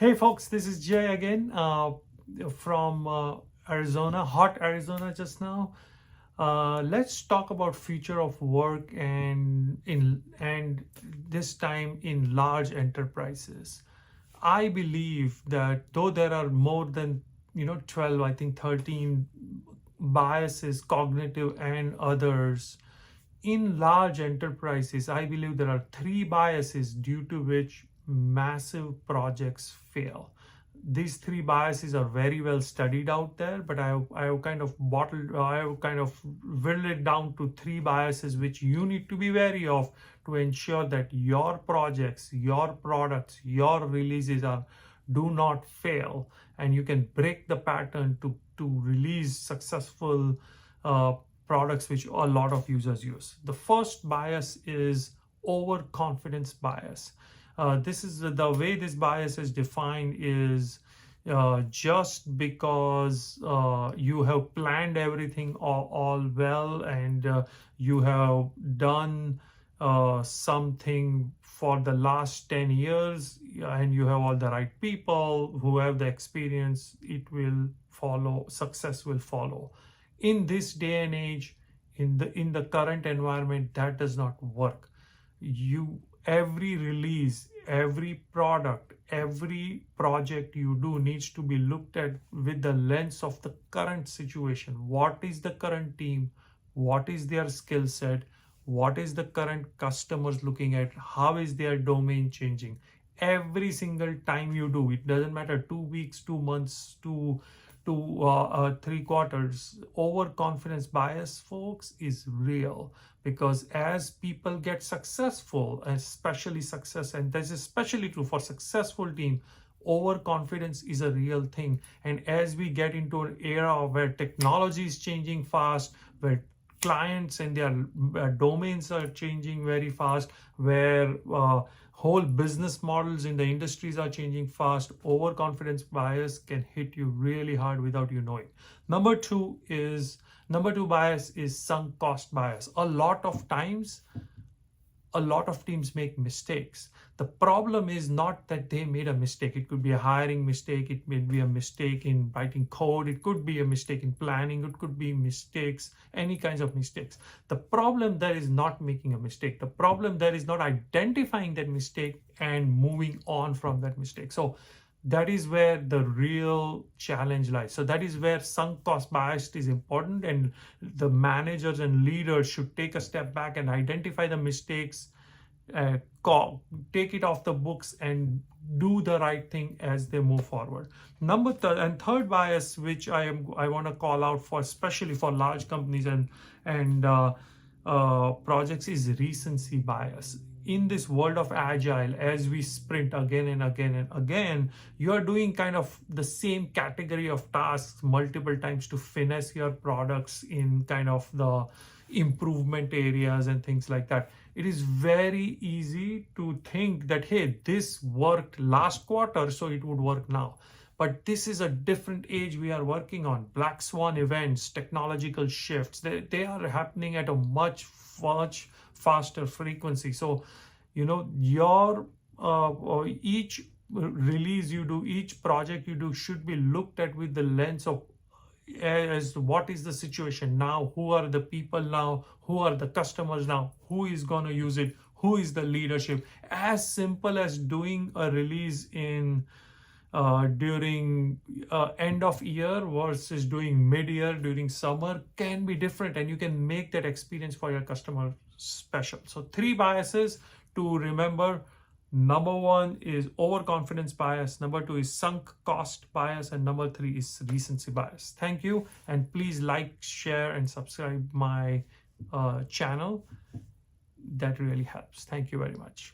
Hey folks, this is Jay again from Arizona, hot Arizona just now. Let's talk about future of work and this time in large enterprises. I believe that though there are more than 12, I think 13 biases, cognitive and others in large enterprises, I believe there are three biases due to which massive projects fail. These three biases are very well studied out there, but I have kind of whittled it down to three biases which you need to be wary of to ensure that your projects, your products, your releases do not fail, and you can break the pattern to release successful products which a lot of users use. The first bias is overconfidence bias. This is the way this bias is defined is just because you have planned everything all well and you have done something for the last 10 years and you have all the right people who have the experience, it will follow, success will follow. In this day and age, in the current environment, that does not work. Every release, every product, every project you do needs to be looked at with the lens of the current situation. What is the current team? What is their skill set? What is the current customers looking at? How is their domain changing? Every single time you do, it doesn't matter 2 weeks, 2 months, to 3 quarters, overconfidence bias, folks, is real, because as people get successful, especially success, and this is especially true for successful team, overconfidence is a real thing. And as we get into an era where technology is changing fast, where clients and their domains are changing very fast, where whole business models in the industries are changing fast, overconfidence bias can hit you really hard without you knowing. Number two bias is sunk cost bias. A lot of times, a lot of teams make mistakes. The problem is not that they made a mistake. It could be a hiring mistake. It may be a mistake in writing code. It could be a mistake in planning. It could be mistakes, any kinds of mistakes. The problem there is not making a mistake. The problem there is not identifying that mistake and moving on from that mistake. So that is where the real challenge lies. So that is where sunk cost bias is important, and the managers and leaders should take a step back and identify the mistakes, take it off the books and do the right thing as they move forward. Third bias, which I want to call out for, especially for large companies and projects, is recency bias. In this world of agile, as we sprint again and again and again, you are doing kind of the same category of tasks multiple times to finesse your products in kind of the improvement areas and things like that. It is very easy to think that, hey, this worked last quarter, so it would work now. But this is a different age we are working on. Black swan events, technological shifts, they are happening at a much faster frequency. So, your each release you do, each project you do should be looked at with the lens of as what is the situation now, who are the people now, who are the customers now, who is going to use it, who is the leadership. As simple as doing a release in during end of year versus doing mid-year during summer can be different, and you can make that experience for your customer special. So 3 biases to remember. Number 1 is overconfidence bias, number 2 is sunk cost bias, and number 3 is recency bias. Thank you, and please like, share, and subscribe my channel. That really helps. Thank you very much.